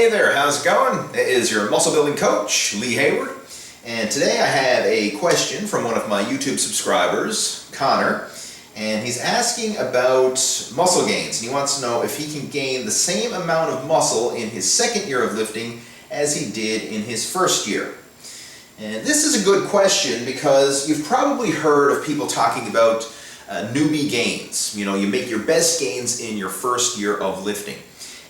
Hey there, how's it going? It is your muscle building coach, Lee Hayward, and today I have a question from one of my YouTube subscribers, Connor, and he's asking about muscle gains, and he wants to know if he can gain the same amount of muscle in his second year of lifting as he did in his first year. And this is a good question because you've probably heard of people talking about newbie gains. You know, you make your best gains in your first year of lifting.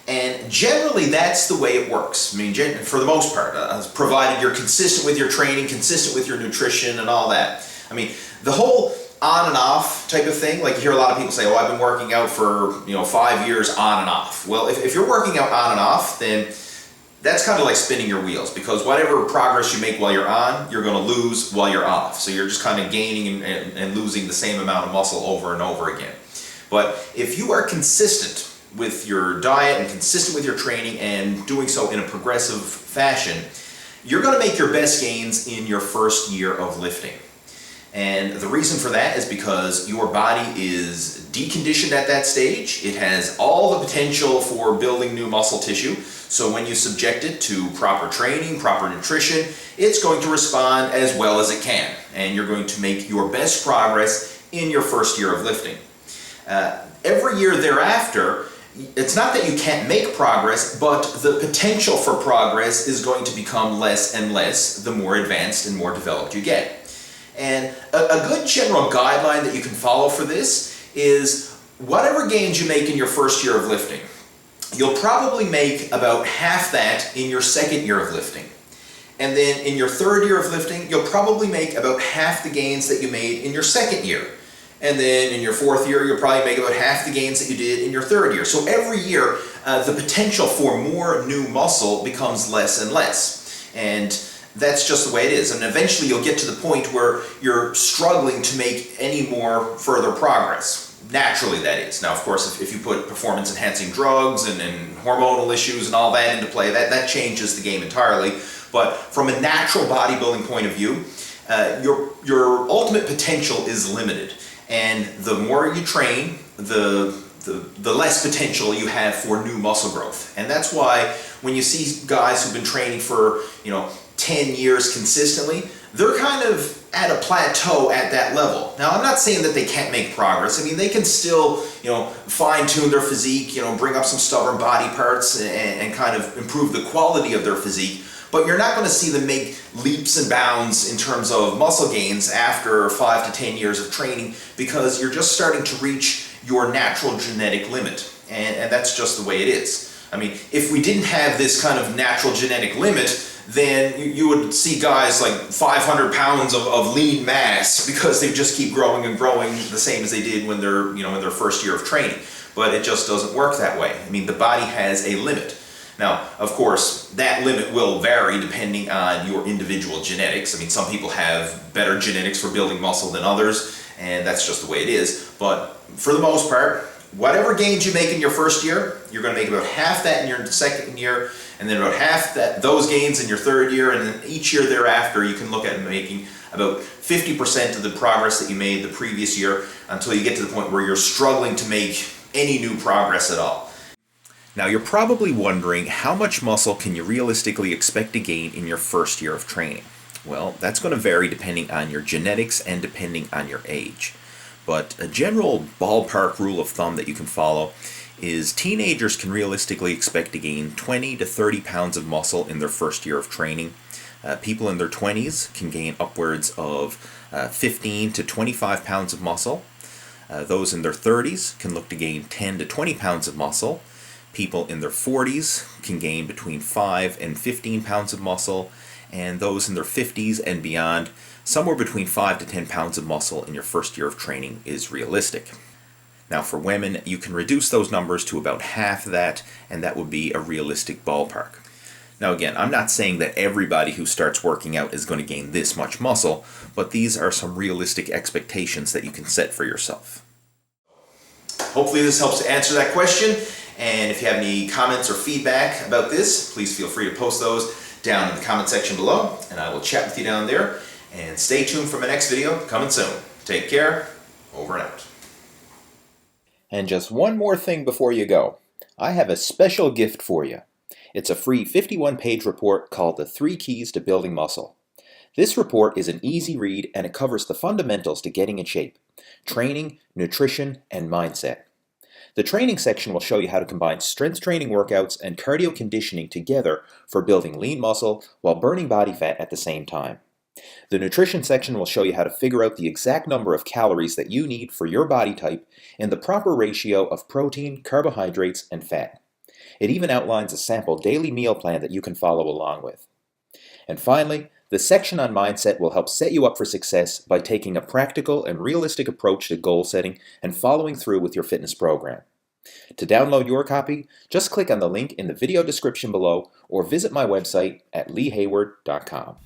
And generally that's the way it works. I mean, for the most part, provided you're consistent with your training, consistent with your nutrition and all that. I mean, the whole on and off type of thing, like you hear a lot of people say, oh, I've been working out for 5 years on and off. Well, if you're working out on and off, then that's kind of like spinning your wheels, because whatever progress you make while you're on, you're going to lose while you're off. So you're just kind of gaining and losing the same amount of muscle over and over again. But if you are consistent with your diet and consistent with your training and doing so in a progressive fashion, you're going to make your best gains in your first year of lifting. And the reason for that is because your body is deconditioned at that stage. It has all the potential for building new muscle tissue. So when you subject it to proper training, proper nutrition, it's going to respond as well as it can. And you're going to make your best progress in your first year of lifting. Every year thereafter, it's not that you can't make progress, but the potential for progress is going to become less and less the more advanced and more developed you get. And a good general guideline that you can follow for this is whatever gains you make in your first year of lifting, you'll probably make about half that in your second year of lifting. And then in your third year of lifting, you'll probably make about half the gains that you made in your second year. And then in your fourth year, you'll probably make about half the gains that you did in your third year. So every year, the potential for more new muscle becomes less and less. And that's just the way it is. And eventually you'll get to the point where you're struggling to make any more further progress. Naturally, that is. Now, of course, if you put performance-enhancing drugs and hormonal issues and all that into play, that changes the game entirely. But from a natural bodybuilding point of view, your ultimate potential is limited. And the more you train, the less potential you have for new muscle growth. And that's why when you see guys who've been training for 10 years consistently, they're kind of at a plateau at that level. Now, I'm not saying that they can't make progress. I mean, they can still, fine-tune their physique, bring up some stubborn body parts and kind of improve the quality of their physique. But you're not going to see them make leaps and bounds in terms of muscle gains after 5 to 10 years of training, because you're just starting to reach your natural genetic limit. And that's just the way it is. I mean, if we didn't have this kind of natural genetic limit, then you would see guys like 500 pounds of lean mass, because they just keep growing and growing the same as they did when they're in their first year of training. But it just doesn't work that way. I mean, the body has a limit. Now, of course, that limit will vary depending on your individual genetics. I mean, some people have better genetics for building muscle than others, and that's just the way it is. But for the most part, whatever gains you make in your first year, you're going to make about half that in your second year, and then about half those gains in your third year, and then each year thereafter you can look at making about 50% of the progress that you made the previous year, until you get to the point where you're struggling to make any new progress at all. Now, you're probably wondering, how much muscle can you realistically expect to gain in your first year of training? Well, that's going to vary depending on your genetics and depending on your age. But a general ballpark rule of thumb that you can follow is teenagers can realistically expect to gain 20 to 30 pounds of muscle in their first year of training. People in their 20s can gain upwards of 15 to 25 pounds of muscle. Those in their 30s can look to gain 10 to 20 pounds of muscle. People in their 40s can gain between 5 and 15 pounds of muscle, and those in their 50s and beyond, somewhere between 5 to 10 pounds of muscle in your first year of training is realistic. Now, for women, you can reduce those numbers to about half that, and that would be a realistic ballpark. Now, again, I'm not saying that everybody who starts working out is going to gain this much muscle, but these are some realistic expectations that you can set for yourself. Hopefully this helps to answer that question. And if you have any comments or feedback about this, please feel free to post those down in the comment section below, and I will chat with you down there. And stay tuned for my next video coming soon. Take care. Over and out. And just one more thing before you go. I have a special gift for you. It's a free 51-page report called The 3 Keys to Building Muscle. This report is an easy read and it covers the fundamentals to getting in shape: training, nutrition, and mindset. The training section will show you how to combine strength training workouts and cardio conditioning together for building lean muscle while burning body fat at the same time. The nutrition section will show you how to figure out the exact number of calories that you need for your body type and the proper ratio of protein, carbohydrates, and fat. It even outlines a sample daily meal plan that you can follow along with. And finally, the section on mindset will help set you up for success by taking a practical and realistic approach to goal setting and following through with your fitness program. To download your copy, just click on the link in the video description below or visit my website at leehayward.com.